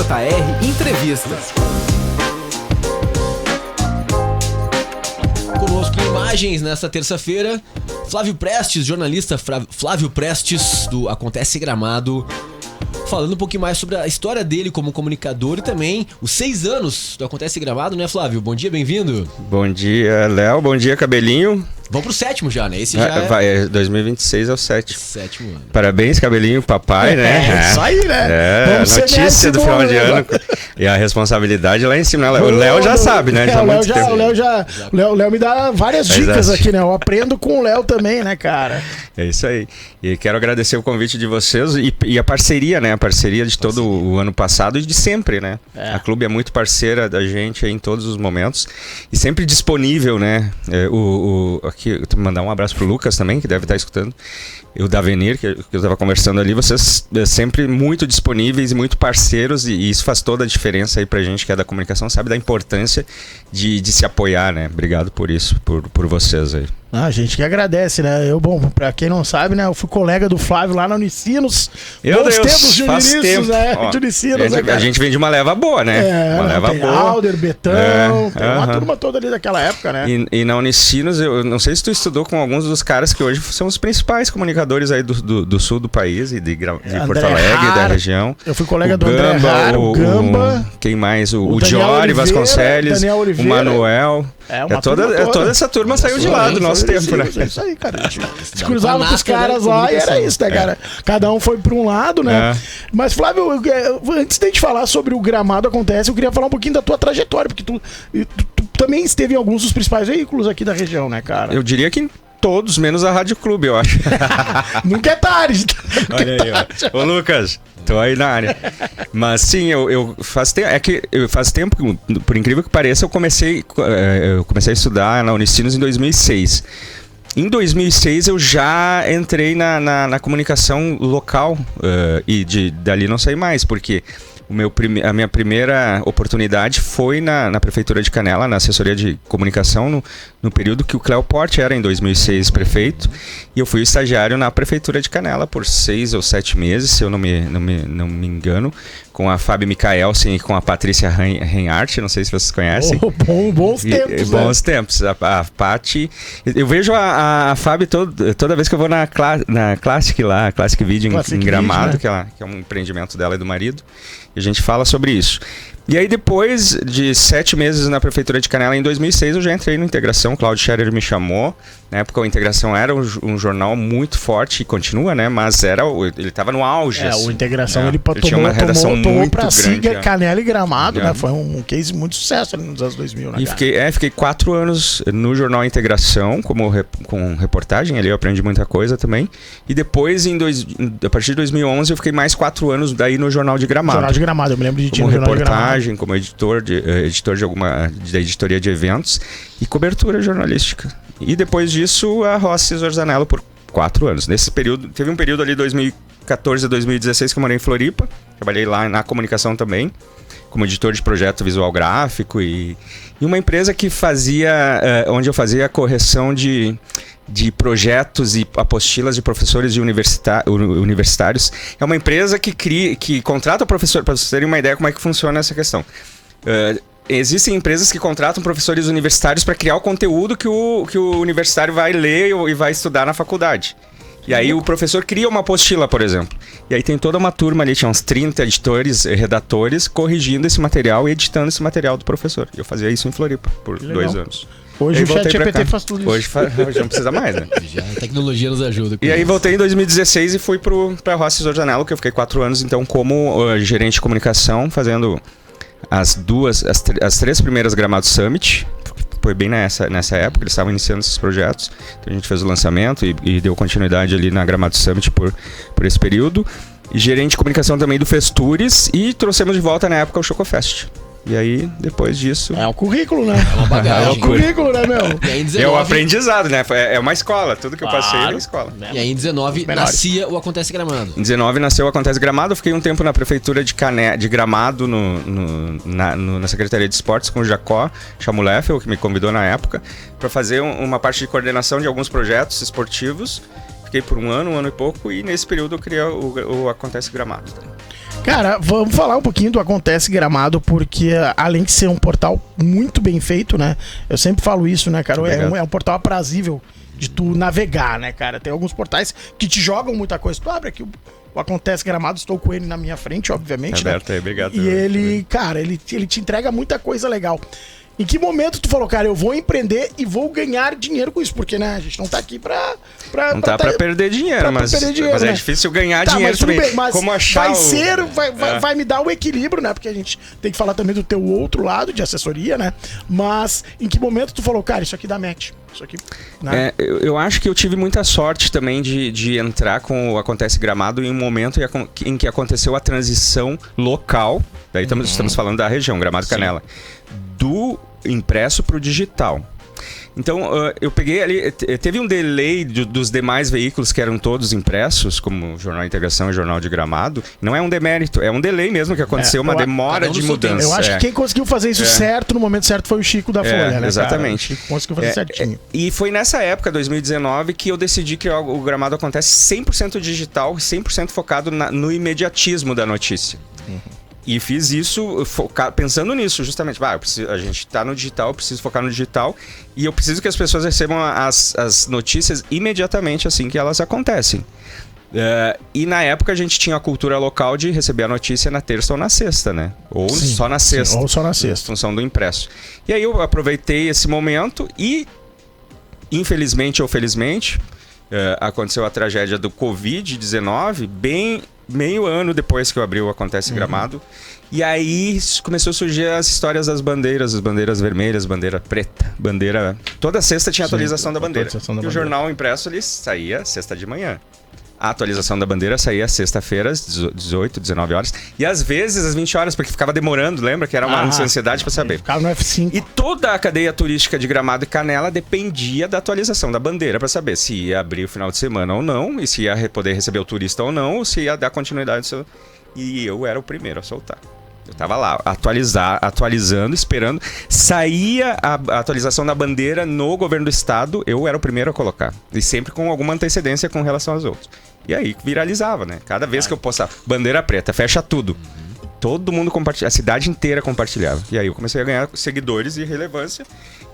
JR Entrevista. Conosco em imagens nesta terça-feira, Flávio Prestes, jornalista Flávio Prestes do Acontece Gramado, falando um pouquinho mais sobre a história dele como comunicador e também os 6 anos do Acontece Gramado, né, Flávio? Bom dia, bem-vindo. Bom dia, Léo. Bom dia, Cabelinho. Vamos pro 7º já, né? Esse já é... 2026 é o 7º. 7º ano. Parabéns, Cabelinho, papai, né? Isso aí, né? É, notícia do final de ano. E a responsabilidade lá em cima, né? O Léo já sabe, né? O Léo me dá várias dicas aqui, né? Eu aprendo com o Léo também, né, cara? É isso aí. E quero agradecer o convite de vocês e a parceria, né? A parceria de todo o ano passado e de sempre, né? É. A Clube é muito parceira da gente em todos os momentos e sempre disponível, né? Aqui, eu vou mandar um abraço pro Lucas também, que deve estar escutando. E o Davenir, que eu estava conversando ali, vocês sempre muito disponíveis e muito parceiros, e isso faz toda a diferença aí pra gente que é da comunicação, sabe da importância de se apoiar, né? Obrigado por isso, por vocês aí. A gente que agradece, né? Pra quem não sabe, né? Eu fui colega do Flávio lá na Unicinos. Bons tempos de faz Unicinos, tempo. né? Ó, De Unicinos, né, a gente vem de uma leva boa, né? Uma leva tem boa. Alder, Betão, tem uma turma toda ali daquela época, né? E na Unicinos, eu não sei se tu estudou com alguns dos caras que hoje são os principais comunicadores aí do sul do país e de Porto Alegre, da região. Eu fui colega do André Rara, o Gamba. Quem mais? O Daniel Jory Oliveira, Vasconceles, Daniel o Oliveira. Manuel. Toda essa turma saiu de lá do nosso tempo, né? É isso aí, cara. A gente se cruzava com os caras lá e era isso, né, cara? Cada um foi pra um lado, né? Mas, Flávio, antes de a gente falar sobre o Gramado Acontece, eu queria falar um pouquinho da tua trajetória, porque tu também esteve em alguns dos principais veículos aqui da região, né, cara? Eu diria que todos, menos a Rádio Clube, eu acho. Nunca é tarde. Olha aí, ó. Ô, Lucas, tô aí na área. Mas sim, faz tempo, por incrível que pareça, eu comecei a estudar na Unicinos em 2006. Em 2006 eu já entrei na comunicação local e dali não saí mais, porque a minha primeira oportunidade foi na Prefeitura de Canela, na assessoria de comunicação, no período que o Cléo Porte era, em 2006, prefeito. E eu fui estagiário na Prefeitura de Canela por 6 ou 7 meses, se eu não me engano, com a Fábio Micaelsen e com a Patrícia Reinhardt, não sei se vocês conhecem. Bons tempos, né? Bons tempos. A Paty... Eu vejo a Fábio toda vez que eu vou na Classic lá, Classic Video em Gramado, Video, né? que é um empreendimento dela e do marido. E a gente fala sobre isso. E aí, depois de 7 meses na Prefeitura de Canela, em 2006, eu já entrei no Integração. O Claudio Scherer me chamou. Na época, o Integração era um jornal muito forte, e continua, né? Mas ele estava no auge. O Integração, ele tinha uma redação muito pra grande. Canela e Gramado, né? Foi um case muito sucesso ali nos anos 2000, né? E fiquei 4 anos no jornal Integração, com reportagem. Ali eu aprendi muita coisa também. E depois, a partir de 2011, eu fiquei mais 4 anos daí no Jornal de Gramado. Jornal de Gramado, eu me lembro de ti no Jornal de Gramado. Como editor da editoria de eventos e cobertura jornalística. E depois disso, a Rossi Zorzanello por 4 anos. Nesse período, teve um período ali 2014 a 2016 que eu morei em Floripa. Trabalhei lá na comunicação também, como editor de projeto visual gráfico e uma empresa que onde eu fazia a correção de projetos e apostilas de professores de universitários. É uma empresa que contrata professor, para vocês terem uma ideia como é que funciona essa questão. Existem empresas que contratam professores universitários para criar o conteúdo que o universitário vai ler e vai estudar na faculdade. E aí o professor cria uma apostila, por exemplo. E aí tem toda uma turma ali, tinha uns 30 editores, redatores, corrigindo esse material e editando esse material do professor. E eu fazia isso em Floripa por 2 anos. Hoje o ChatGPT faz tudo isso. Hoje não precisa mais, né? Já a tecnologia nos ajuda. E aí voltei em 2016 e fui pra Rossi Zorzanello, que eu fiquei 4 anos, então, como gerente de comunicação, fazendo as 3 primeiras Gramado Summit. Foi bem nessa época, eles estavam iniciando esses projetos. Então a gente fez o lançamento e deu continuidade ali na Gramado Summit por esse período. E gerente de comunicação também do Festures e trouxemos de volta na época o Chocofest. E aí, depois disso... É um currículo, né? É uma bagagem. É um currículo, né, meu? E aí, em 19... É um aprendizado, né? É uma escola. Tudo que eu passei é uma escola. E aí, em 19, nascia o Acontece Gramado. Em 19, nasceu o Acontece Gramado. Eu fiquei um tempo na prefeitura de Gramado, na Secretaria de Esportes, com o Jacó Chamuleffel, que me convidou na época, para fazer uma parte de coordenação de alguns projetos esportivos. Fiquei por um ano e pouco, e nesse período eu criei o Acontece Gramado. Cara, vamos falar um pouquinho do Acontece Gramado, porque além de ser um portal muito bem feito, né? Eu sempre falo isso, né, cara? É um portal aprazível de tu navegar, né, cara? Tem alguns portais que te jogam muita coisa. Tu abre aqui o Acontece Gramado, estou com ele na minha frente, obviamente. Aberto aí, obrigado. E ele, cara, ele te entrega muita coisa legal. Em que momento tu falou, cara, eu vou empreender e vou ganhar dinheiro com isso? Porque, né, a gente não tá aqui pra não tá pra perder dinheiro, mas é difícil ganhar dinheiro também. Bem, mas como achar vai me dar o equilíbrio, né? Porque a gente tem que falar também do teu outro lado de assessoria, né? Mas em que momento tu falou, cara, isso aqui dá match? Isso aqui, né? Eu acho que eu tive muita sorte também de entrar com o Acontece Gramado em um momento em que aconteceu a transição local. Daí estamos falando da região, Gramado Canela. Do impresso para o digital. Então, eu peguei ali... Teve um delay dos demais veículos que eram todos impressos, como o Jornal Integração e o Jornal de Gramado. Não é um demérito, é um delay mesmo que aconteceu, uma demora de mudança. Eu acho que quem conseguiu fazer isso certo, no momento certo, foi o Chico da Folha, né, exatamente. Cara? O Chico conseguiu fazer certinho. E foi nessa época, 2019, que eu decidi que o Gramado Acontece 100% digital, 100% focado no imediatismo da notícia. E fiz isso pensando nisso, justamente. A gente está no digital, eu preciso focar no digital. E eu preciso que as pessoas recebam as notícias imediatamente assim que elas acontecem. E na época a gente tinha a cultura local de receber a notícia na terça ou na sexta, né? Ou só na sexta. Ou só na sexta. Em função do impresso. E aí eu aproveitei esse momento e, infelizmente ou felizmente, aconteceu a tragédia do Covid-19 bem... meio ano depois que eu abri o Acontece Gramado. E aí começou a surgir as histórias das bandeiras, as bandeiras vermelhas, bandeira preta, bandeira... Toda sexta tinha atualização da bandeira. O jornal impresso ali saía sexta de manhã. A atualização da bandeira saía sexta-feira às 18, 19 horas. E às vezes às 20 horas, porque ficava demorando, lembra? Que era uma ansiedade para saber. Ficava no F5. E toda a cadeia turística de Gramado e Canela dependia da atualização da bandeira para saber se ia abrir o final de semana ou não, e se ia poder receber o turista ou não, ou se ia dar continuidade. E eu era o primeiro a soltar. Eu tava lá, atualizando, esperando. Saía a atualização da bandeira no governo do estado, eu era o primeiro a colocar. E sempre com alguma antecedência com relação aos outros. E aí viralizava, né? Cada vez que eu postava, bandeira preta, fecha tudo. Todo mundo compartilhava, a cidade inteira compartilhava. E aí eu comecei a ganhar seguidores e relevância.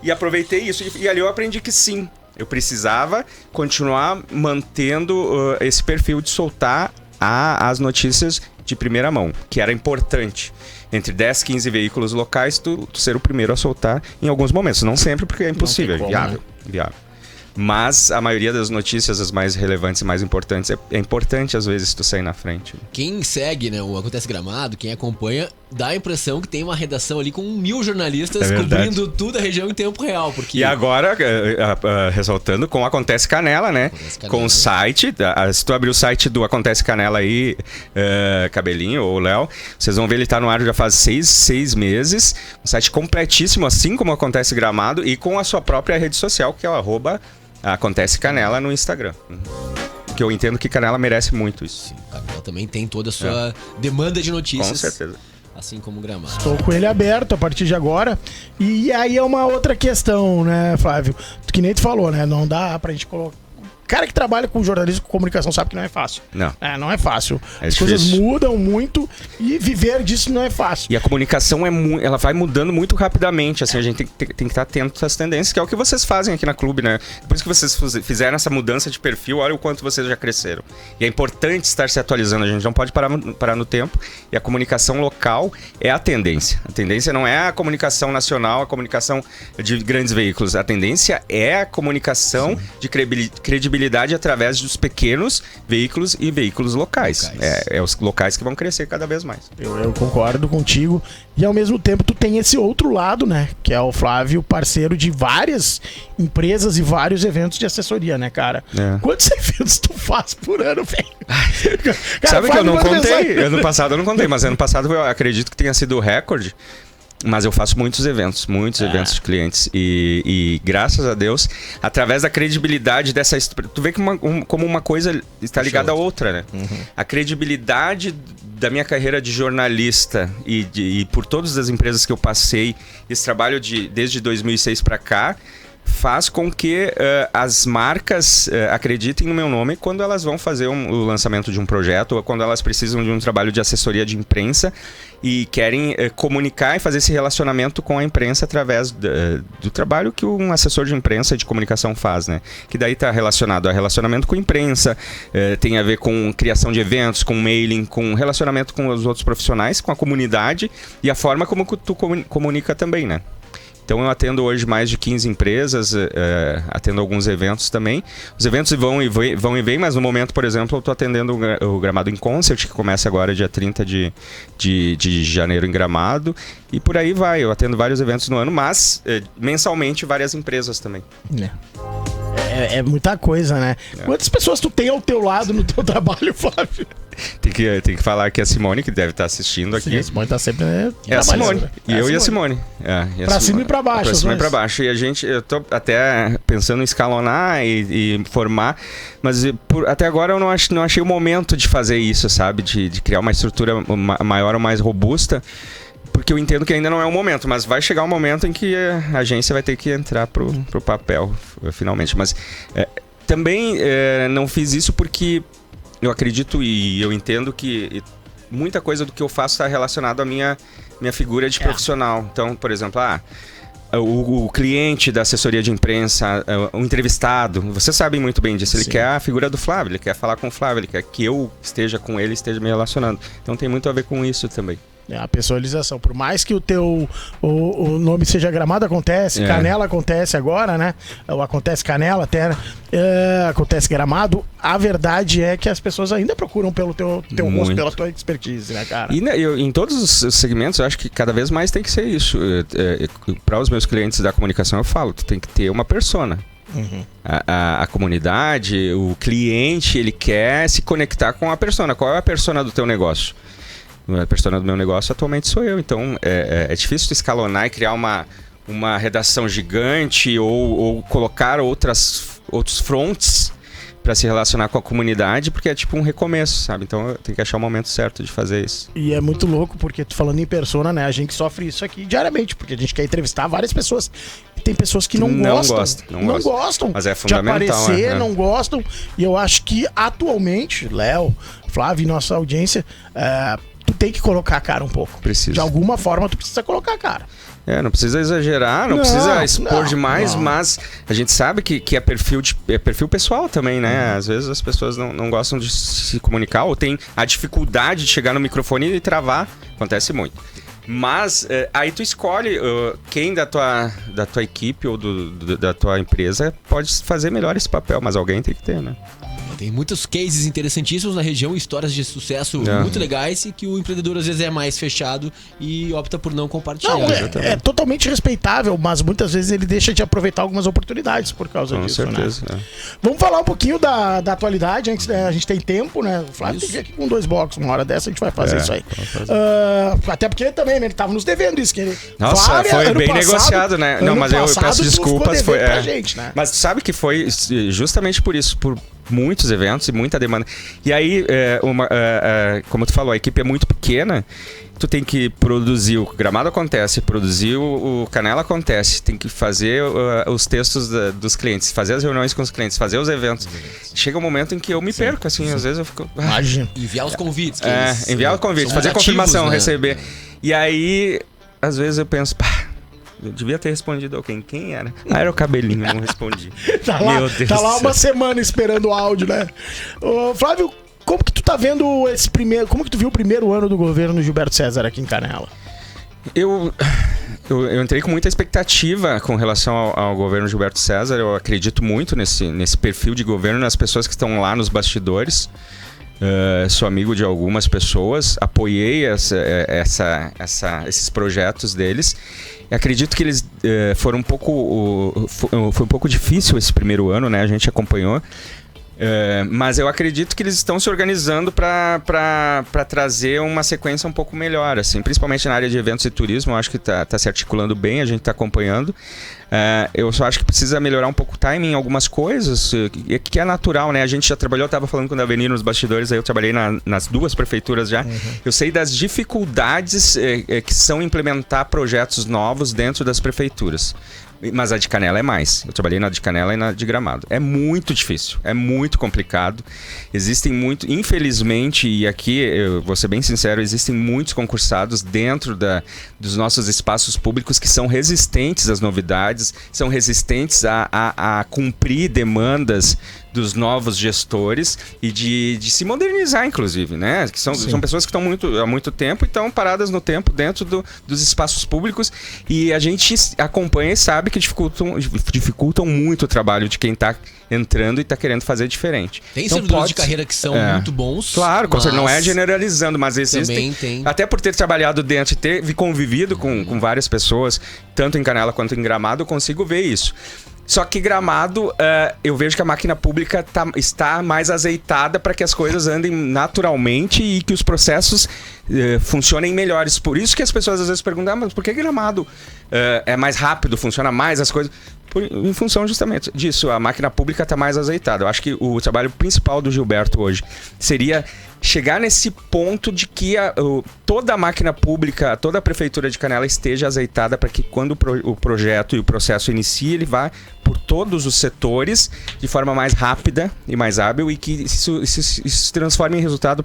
E aproveitei isso. E ali eu aprendi que sim, eu precisava continuar mantendo esse perfil de soltar as notícias de primeira mão, que era importante. Entre 10, 15 veículos locais, tu ser o primeiro a soltar em alguns momentos. Não sempre, porque é impossível, viável. Mas a maioria das notícias, as mais relevantes e mais importantes, é importante às vezes tu sair na frente. Quem segue, né, o Acontece Gramado, quem acompanha, dá a impressão que tem uma redação ali com 1000 jornalistas cobrindo tudo a região em tempo real. Porque... E agora, ressaltando, com o Acontece Canela, né? Com o site, se tu abrir o site do Acontece Canela aí, Cabelinho ou Léo, vocês vão ver, ele tá no ar já faz 6 meses. Um site completíssimo, assim como Acontece Gramado, e com a sua própria rede social, que é o @Acontece Canela no Instagram. Que eu entendo que Canela merece muito isso. Sim, Canela também tem toda a sua demanda de notícias. Com certeza. Assim como o Gramado. Estou com ele aberto a partir de agora. E aí é uma outra questão, né, Flávio? Que nem tu falou, né? Não dá pra gente colocar... cara que trabalha com jornalismo, com comunicação, sabe que não é fácil. Não. Não é fácil. As difícil. Coisas mudam muito e viver disso não é fácil. E a comunicação ela vai mudando muito rapidamente, assim, a gente tem que estar atento às tendências, que é o que vocês fazem aqui na Clube, né? Por isso que vocês fizeram essa mudança de perfil, olha o quanto vocês já cresceram. E é importante estar se atualizando, a gente não pode parar no tempo, e a comunicação local é a tendência. A tendência não é a comunicação nacional, a comunicação de grandes veículos, a tendência é a comunicação de credibilidade através dos pequenos veículos e veículos locais. É os locais que vão crescer cada vez mais. Eu concordo contigo. E ao mesmo tempo tu tem esse outro lado, né? Que é o Flávio, parceiro de várias empresas e vários eventos de assessoria, né, cara? Quantos eventos tu faz por ano, velho? Sabe que eu não contei? Ano passado eu não contei, mas ano passado eu acredito que tenha sido o recorde. Mas eu faço muitos eventos de clientes e graças a Deus, através da credibilidade dessa... Tu vê que como uma coisa está ligada à outra, né? A credibilidade da minha carreira de jornalista e por todas as empresas que eu passei, esse trabalho desde 2006 para cá, faz com que as marcas acreditem no meu nome quando elas vão fazer o lançamento de um projeto ou quando elas precisam de um trabalho de assessoria de imprensa e querem comunicar e fazer esse relacionamento com a imprensa através do trabalho que um assessor de imprensa de comunicação faz, né? Que daí está relacionado a relacionamento com a imprensa, tem a ver com criação de eventos, com mailing, com relacionamento com os outros profissionais, com a comunidade e a forma como tu comunica também, né? Então eu atendo hoje mais de 15 empresas, atendo alguns eventos também. Os eventos vão e vêm, mas no momento, por exemplo, eu estou atendendo o Gramado in Concert, que começa agora dia 30 de janeiro em Gramado. E por aí vai, eu atendo vários eventos no ano, mas mensalmente várias empresas também. É muita coisa, né? Quantas pessoas tu tem ao teu lado no teu trabalho, Flávio? Tem que falar que a Simone, que deve estar assistindo aqui. Sim, a Simone tá sempre É a Simone. E eu e a Simone. Pra cima e pra baixo. Pra cima e pra baixo. E eu tô até pensando em escalonar e formar, mas até agora eu não achei o momento de fazer isso, sabe? De criar uma estrutura maior ou mais robusta. Porque eu entendo que ainda não é o momento, mas vai chegar um momento em que a agência vai ter que entrar pro papel, finalmente. Mas também não fiz isso porque eu acredito e eu entendo que muita coisa do que eu faço está relacionado à minha figura de profissional. Então, por exemplo, o cliente da assessoria de imprensa, o entrevistado, vocês sabem muito bem disso. Ele quer a figura do Flávio, ele quer falar com o Flávio, ele quer que eu esteja com ele, esteja me relacionando. Então tem muito a ver com isso também. A personalização, por mais que o nome seja Gramado Acontece, Canela Acontece agora, né? Ou Acontece Canela até, Acontece Gramado, a verdade é que as pessoas ainda procuram pelo teu rosto, pela tua expertise, né, cara? E em todos os segmentos, eu acho que cada vez mais tem que ser isso. Para os meus clientes da comunicação, eu falo, tu tem que ter uma persona. Uhum. A comunidade, o cliente, ele quer se conectar com a persona. Qual é a persona do teu negócio? A persona do meu negócio atualmente sou eu, então é difícil tu escalonar e criar uma redação gigante ou colocar outros fronts para se relacionar com a comunidade, porque é tipo um recomeço, sabe? Então eu tenho que achar o momento certo de fazer isso. E é muito louco, porque tu falando em persona, né? A gente sofre isso aqui diariamente, porque a gente quer entrevistar várias pessoas. Tem pessoas que não gostam. Mas é fundamental, de aparecer, não gostam. E eu acho que atualmente, Léo, Flávio e nossa audiência, tu tem que colocar a cara um pouco. Precisa. De alguma forma tu precisa colocar a cara. Não precisa exagerar, não precisa expor demais, mas a gente sabe que é perfil pessoal também, né? Às vezes as pessoas não gostam de se comunicar ou tem a dificuldade de chegar no microfone e travar. Acontece muito. Mas aí tu escolhe quem da tua equipe ou da tua empresa pode fazer melhor esse papel, mas alguém tem que ter, né? Tem muitos cases interessantíssimos na região, histórias de sucesso muito legais e que o empreendedor às vezes é mais fechado e opta por não compartilhar. Não, é totalmente respeitável, mas muitas vezes ele deixa de aproveitar algumas oportunidades por causa disso, certeza, né? Vamos falar um pouquinho da atualidade, a gente tem tempo, né? O Flávio tem que vir aqui com 2 blocos, uma hora dessa a gente vai fazer isso aí. Até porque também, né, ele tava nos devendo isso. Que ele, Nossa, foi bem negociado, né? Não, mas eu peço desculpas. Pra gente, né? Mas sabe que foi justamente por isso, por muitos eventos e muita demanda. E aí, como tu falou, a equipe é muito pequena, tu tem que produzir o Gramado Acontece, produzir o Canela Acontece, tem que fazer os textos dos clientes, fazer as reuniões com os clientes, fazer os eventos. Chega um momento em que eu me perco, assim, às vezes eu fico... Imagina. Enviar os convites. Enviar os convites, fazer confirmação, né? Receber. E aí, às vezes eu penso... Eu devia ter respondido alguém. Quem era? Era o Cabelinho, não respondi. Tá lá uma semana esperando o áudio, né? Ô, Flávio, como que tu tá vendo como que tu viu o primeiro ano do governo Gilberto César aqui em Canela? Eu entrei com muita expectativa com relação ao governo Gilberto César. Eu acredito muito nesse perfil de governo, nas pessoas que estão lá nos bastidores. Sou amigo de algumas pessoas, apoiei esses projetos deles. Acredito que eles foram um pouco... Foi um pouco difícil esse primeiro ano, né? A gente acompanhou. Mas eu acredito que eles estão se organizando para trazer uma sequência um pouco melhor, assim, principalmente na área de eventos e turismo. Eu acho que tá se articulando bem, a gente está acompanhando. Eu só acho que precisa melhorar um pouco o timing em algumas coisas, que é natural, né? A gente já trabalhou, eu estava falando com o Davenir nos bastidores, aí eu trabalhei nas 2 prefeituras já. Eu sei das dificuldades que são implementar projetos novos dentro das prefeituras. Mas a de Canela é mais. Eu trabalhei na de Canela e na de Gramado. É muito difícil, é muito complicado. Existem infelizmente, e aqui eu vou ser bem sincero, existem muitos concursados dentro dos nossos espaços públicos que são resistentes às novidades, são resistentes a cumprir demandas dos novos gestores e de se modernizar, inclusive, né? Que são pessoas que estão há muito tempo e estão paradas no tempo dentro dos espaços públicos, e a gente acompanha e sabe que dificultam muito o trabalho de quem está entrando e está querendo fazer diferente. Tem servidores de carreira que são muito bons. Claro, não é generalizando, mas existem. Tem. Até por ter trabalhado dentro e ter convivido com várias pessoas, tanto em Canela quanto em Gramado, eu consigo ver isso. Só que Gramado, eu vejo que a máquina pública está mais azeitada para que as coisas andem naturalmente e que os processos funcionem melhores. Por isso que as pessoas às vezes perguntam, mas por que Gramado é mais rápido, funciona mais as coisas? Em função justamente disso, a máquina pública está mais azeitada. Eu acho que o trabalho principal do Gilberto hoje seria chegar nesse ponto de que toda a máquina pública, toda a prefeitura de Canela esteja azeitada para que quando o projeto e o processo inicie, ele vá por todos os setores de forma mais rápida e mais hábil, e que isso se transforme em resultado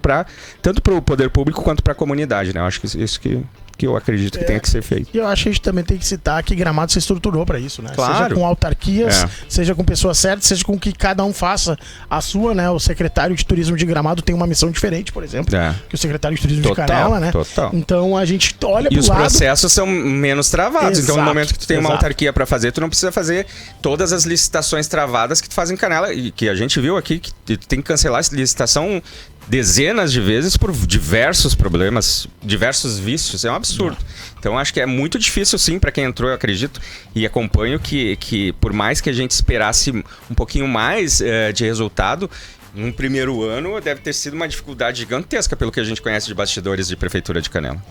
tanto para o poder público quanto para a comunidade, né? Eu acho que isso que eu acredito que tenha que ser feito. E eu acho que a gente também tem que citar que Gramado se estruturou para isso, né? Claro. Seja com autarquias, seja com pessoas certas, seja com que cada um faça a sua, né? O secretário de turismo de Gramado tem uma missão diferente, por exemplo, que o secretário de turismo de Canela, né? Total. Então a gente olha pro lado... E os processos são menos travados. Exato, então no momento que tu tem uma autarquia para fazer, tu não precisa fazer todas as licitações travadas que tu faz em Canela, e que a gente viu aqui, que tu tem que cancelar essa licitação dezenas de vezes por diversos problemas, diversos vícios. É um absurdo. Então acho que é muito difícil, sim, para quem entrou, eu acredito e acompanho que por mais que a gente esperasse um pouquinho mais de resultado, num primeiro ano deve ter sido uma dificuldade gigantesca pelo que a gente conhece de bastidores de Prefeitura de Canela.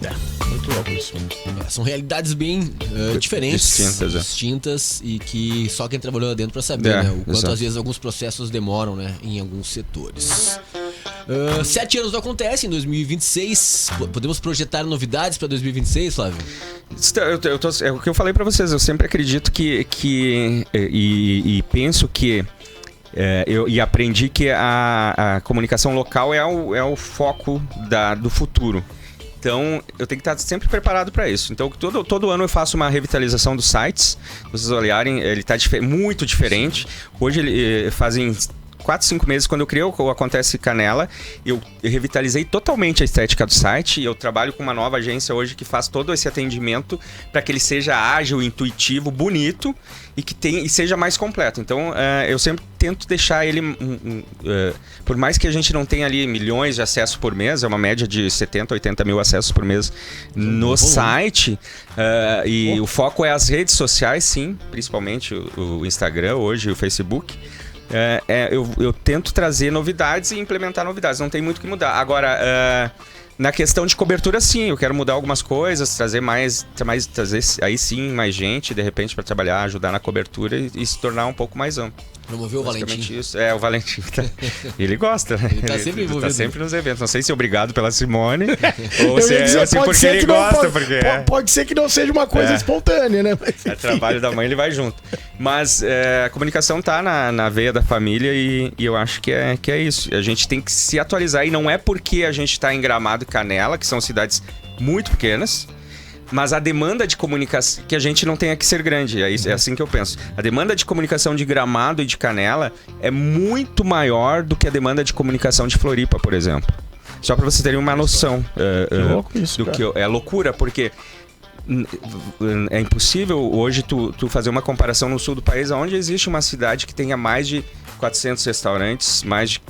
Muito louco isso. São realidades bem diferentes, distintas, e que só quem trabalhou lá dentro para saber, né? O quanto às vezes alguns processos demoram, né? Em alguns setores. 7 anos não acontece, em 2026. Podemos projetar novidades para 2026, Flávio? É o que eu falei para vocês. Eu sempre acredito e penso que e aprendi que a comunicação local é o foco do futuro. Então, eu tenho que estar sempre preparado para isso. Então, todo ano eu faço uma revitalização dos sites. Se vocês olharem, ele está muito diferente. Hoje, fazem 4, 5 meses, quando eu criei o Acontece Canela, eu revitalizei totalmente a estética do site, e eu trabalho com uma nova agência hoje que faz todo esse atendimento para que ele seja ágil, intuitivo, bonito e seja mais completo. Então, eu sempre tento deixar ele, por mais que a gente não tenha ali milhões de acessos por mês, é uma média de 70, 80 mil acessos por mês no site, e o foco é as redes sociais, sim, principalmente o Instagram hoje, o Facebook. Eu tento trazer novidades e implementar novidades, não tem muito o que mudar. Agora, na questão de cobertura, sim, eu quero mudar algumas coisas, trazer trazer aí sim mais gente, de repente, para trabalhar, ajudar na cobertura e se tornar um pouco mais amplo. Promoveu o Valentim. Isso. O Valentim. Ele gosta, né? Ele tá sempre envolvido. Tá sempre nos eventos. Não sei se é obrigado pela Simone ou se assim porque ele gosta. Pode ser que não seja uma coisa espontânea, né? Mas, é trabalho da mãe, ele vai junto. Mas a comunicação tá na veia da família e eu acho que é isso. A gente tem que se atualizar, e não é porque a gente tá em Gramado e Canela, que são cidades muito pequenas, mas a demanda de comunicação, que a gente não tenha que ser grande, é assim que eu penso. A demanda de comunicação de Gramado e de Canela é muito maior do que a demanda de comunicação de Floripa, por exemplo. Só para vocês terem uma noção é loucura, porque é impossível hoje tu fazer uma comparação no sul do país, onde existe uma cidade que tenha mais de 400 restaurantes, mais de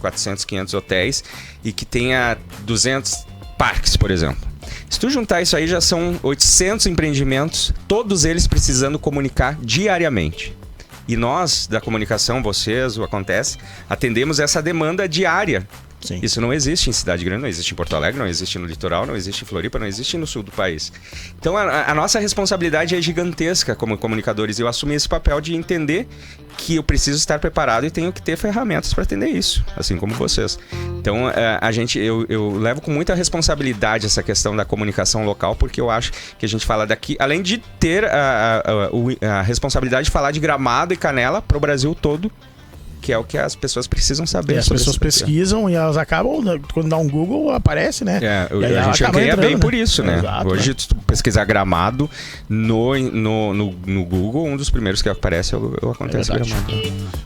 400, 500 hotéis e que tenha 200 parques, por exemplo. Se tu juntar isso aí, já são 800 empreendimentos, todos eles precisando comunicar diariamente. E nós, da comunicação, vocês, o Acontece, atendemos essa demanda diária. Sim. Isso não existe em cidade grande, não existe em Porto Alegre, não existe no litoral, não existe em Floripa, não existe no sul do país. Então a nossa responsabilidade é gigantesca como comunicadores. Eu assumi esse papel de entender que eu preciso estar preparado e tenho que ter ferramentas para atender isso, assim como vocês. Então eu levo com muita responsabilidade essa questão da comunicação local, porque eu acho que a gente fala daqui, além de ter a responsabilidade de falar de Gramado e Canela para o Brasil todo, que é o que as pessoas precisam saber. E as pessoas pesquisam e elas acabam, quando dá um Google, aparece, né? A gente ganha bem por isso, né? Exato, hoje, se tu pesquisar Gramado no Google, um dos primeiros que aparece é o Acontece Gramado.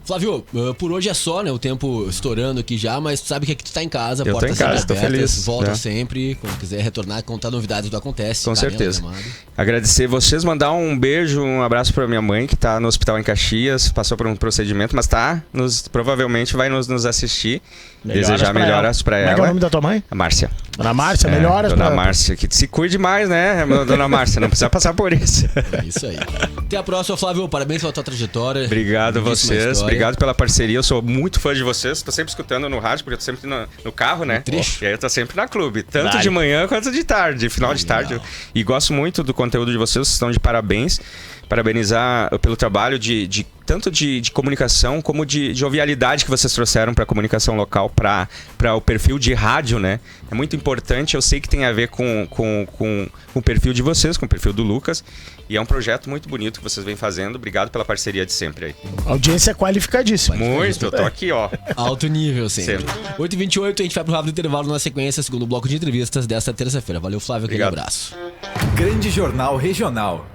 Flávio, por hoje é só, né? O tempo estourando aqui já, mas tu sabe que aqui tu tá em casa, eu portas tô em casa, tô abertas, feliz. volta sempre, quando quiser retornar, contar novidades do Acontece. Com certeza. Agradecer vocês, mandar um beijo, um abraço pra minha mãe, que tá no hospital em Caxias, passou por um procedimento, mas provavelmente vai nos assistir. Desejar melhoras pra ela. Como é que é o nome da tua mãe? A Márcia. Dona Márcia, melhoras Dona Márcia, que se cuide mais, né, Dona Márcia? Não precisa passar por isso. É isso aí. Até a próxima, Flávio. Parabéns pela tua trajetória. Obrigado a vocês. Obrigado pela parceria. Eu sou muito fã de vocês. Tô sempre escutando no rádio, porque eu tô sempre no carro, né? E aí eu tô sempre na clube. Tanto de manhã quanto de tarde. Final de tarde. E gosto muito do conteúdo de vocês. Vocês estão de parabéns. Parabenizar pelo trabalho tanto de comunicação como de jovialidade que vocês trouxeram para a comunicação local, para o perfil de rádio, né? É muito importante, eu sei que tem a ver com o perfil de vocês, com o perfil do Lucas, e é um projeto muito bonito que vocês vêm fazendo. Obrigado pela parceria de sempre aí. Audiência qualificadíssima. Muito, eu tô aqui, ó. Alto nível sempre. 8h28, a gente vai pro rápido intervalo na sequência, segundo bloco de entrevistas desta terça-feira. Valeu, Flávio, aquele abraço. Grande Jornal Regional.